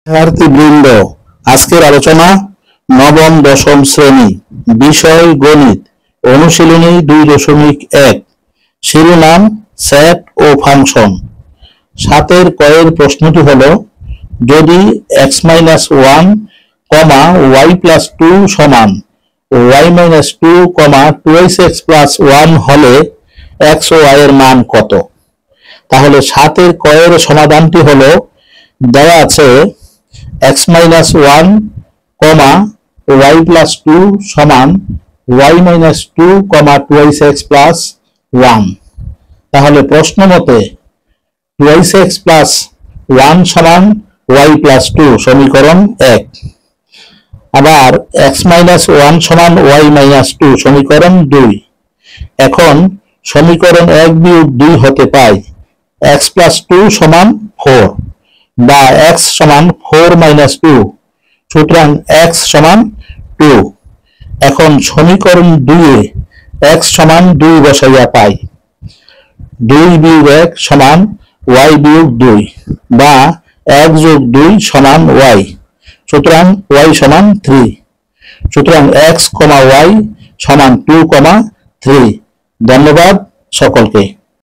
শিক্ষার্থীবৃন্দ, আজকের আলোচনা নবম দশম শ্রেণী, বিষয় গণিত, অনুশীলনী 2.1, শিরোনাম সেট ও ফাংশন। 7 কয়ের প্রশ্নটি হলো, যদি x-1, y+2 সমান y-2, 2x plus 1 হলে x ও y এর মান কত? তাহলে 7 কয়ের সমাধানটি হলো, দেওয়া আছে x-1, y+2 সমান y-2, 2x plus 1। তাহলে প্রশ্ন মতে 2x plus 1 সমান y+2, সমীকরণ 1। আবার x-1 সমান y-2, সমীকরণ 2। এখন সমীকরণ 1 বিয়োগ 2 হতে পাই x plus 2 সমান 4 বা x সমান 4 minus 2, সুতরাং x সমান 2। এখন সমীকরণ 2 এ x সমান 2 বসাইয়া পাই 2 বিয়োগ 1 সমান y বিয়োগ 2 বা 1 যোগ 2 সমান y, সুতরাং y সমান 3। সুতরাং x, y সমান 2, 3। ধন্যবাদ সকলকে।